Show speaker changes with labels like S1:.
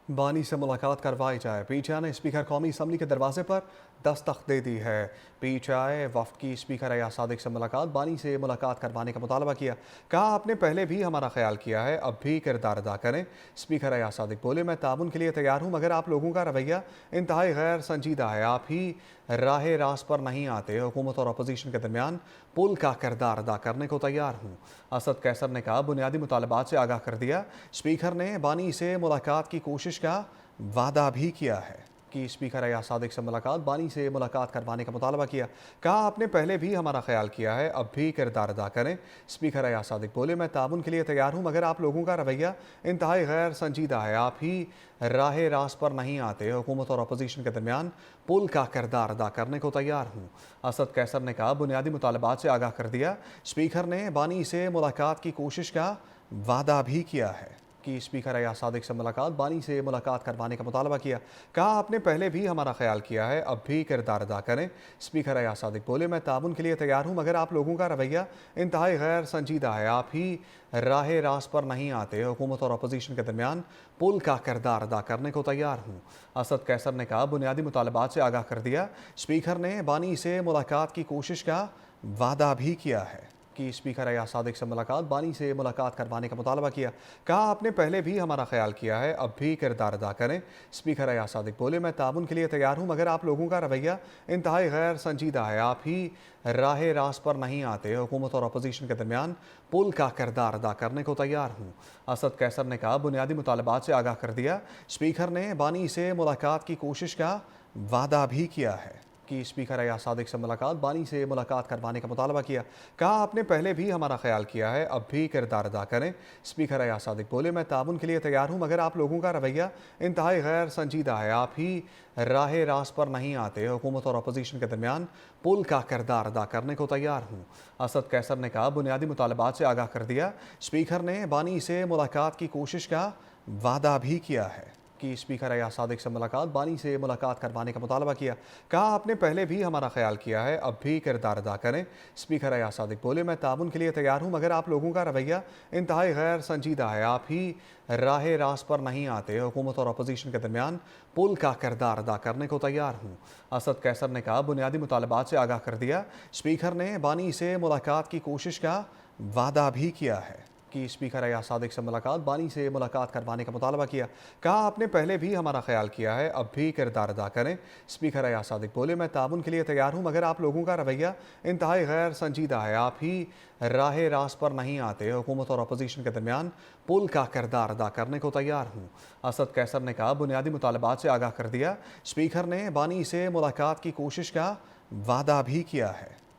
S1: बानी से मुलाकात करवाई जाए। पीटीआई ने स्पीकर कौमी असम्बली के दरवाजे पर दस्तक दे दी है। पीटीआई वफ्द की स्पीकर अयाज सादिक से मुलाकात, बानी से मुलाकात करवाने का मुतालबा किया। कहा, आपने पहले भी हमारा ख्याल किया है, अब भी किरदार अदा करें। स्पीकर अयाज सादिक बोले, मैं ताउन के लिए तैयार हूँ, मगर आप लोगों का रवैया इंतहाई गैर संजीदा है। आप ही राह रास्त पर नहीं आते। हुकूमत और अपोजिशन के दरमियान पुल का किरदार अदा करने को तैयार हूँ। असद कैसर ने कहा, बुनियादी मुतालबात से आगाह कर दिया। स्पीकर ने बानी से मुलाकात की कोशिश का वादा भी किया है कि स्पीकर अयाज सादिक से मुलाकात, बानी से मुलाकात करवाने का मुतालबा किया। कहा, आपने पहले भी हमारा ख्याल किया है, अब भी किरदार अदा करें। स्पीकर अयाज सादिक बोले, मैं ताउन के लिए तैयार हूँ, मगर आप लोगों का रवैया इंतहाई गैर संजीदा है। आप ही राह रास्त पर नहीं आते। हुकूमत और अपोजिशन के दरमियान पुल का किरदार अदा करने को तैयार हूँ। असद कैसर ने कहा, बुनियादी मुतालबात से आगाह कर दिया। स्पीकर ने बानी से मुलाकात की कोशिश का वादा भी किया है कि स्पीकर अयाज सादिक से मुलाकात, बानी से मुलाकात करवाने का मुतालबा किया। कहा, आपने पहले भी हमारा ख्याल किया है, अब भी किरदार अदा करें। स्पीकर अयाज सादिक बोले, मैं ताउन के लिए तैयार हूँ, मगर आप लोगों का रवैया इंतहाई गैर संजीदा है। आप ही राह रास्त पर नहीं आते। हुकूमत और अपोजिशन के दरमियान पुल का किरदार अदा करने को तैयार हूँ। असद कैसर ने कहा, बुनियादी मुतालबात से आगाह कर दिया। स्पीकर ने बानी से मुलाकात की कोशिश का वादा भी किया है कि स्पीकर अयाज सादिक से मुलाकात, बानी से मुलाकात करवाने का मुतालबा किया। कहा, आपने पहले भी हमारा ख्याल किया है, अब भी किरदार अदा करें। स्पीकर अयाज सादिक बोले, मैं ताउन के लिए तैयार हूँ, मगर आप लोगों का रवैया इंतहाई गैर संजीदा है। आप ही राह रास्त पर नहीं आते। हुकूमत और अपोजिशन के दरमियान पुल का किरदार अदा करने को तैयार हूँ। असद कैसर ने कहा, बुनियादी मुतालबात से आगाह कर दिया। स्पीकर ने बानी से मुलाकात की कोशिश का वादा भी किया है कि स्पीकर अयाज सादिक से मुलाकात, बानी से मुलाकात करवाने का मुतालबा किया। कहा, आपने पहले भी हमारा ख्याल किया है, अब भी किरदार अदा करें। स्पीकर अयाज सादिक बोले, मैं ताउन के लिए तैयार हूँ, मगर आप लोगों का रवैया इंतहाई गैर संजीदा है। आप ही राह रास्त पर नहीं आते। हुकूमत और अपोजिशन के दरमियान पुल का किरदार अदा करने को तैयार हूँ। असद कैसर ने कहा, बुनियादी मुतालबात से आगाह कर दिया। स्पीकर ने बानी से मुलाकात की कोशिश का वादा भी किया है कि स्पीकर अयाज सादिक से मुलाकात, बानी से मुलाकात करवाने का मुतालबा किया। कहा, आपने पहले भी हमारा ख्याल किया है, अब भी किरदार अदा करें। स्पीकर अयाज सादिक बोले, मैं ताउन के लिए तैयार हूँ, मगर आप लोगों का रवैया इंतहाई गैर संजीदा है। आप ही राह रास्त पर नहीं आते। हुकूमत और अपोजिशन के दरमियान पुल का किरदार अदा करने को तैयार हूँ। असद कैसर ने कहा, बुनियादी मुतालबात से आगाह कर दिया। स्पीकर ने बानी से मुलाकात की कोशिश का वादा भी किया है कि स्पीकर अयाज सादिक से मुलाकात, बानी से मुलाकात करवाने का मुतालबा किया। कहा, आपने पहले भी हमारा ख्याल किया है, अब भी किरदार अदा करें। स्पीकर अयाज सादिक बोले, मैं ताउन के लिए तैयार हूँ, मगर आप लोगों का रवैया इंतहाई गैर संजीदा है। आप ही राह रास्त पर नहीं आते। हुकूमत और अपोजिशन के दरमियान पुल का किरदार अदा करने को तैयार हूँ। असद कैसर ने कहा, बुनियादी मुतालबात से आगाह कर दिया। स्पीकर ने बानी से मुलाकात की कोशिश का वादा भी किया है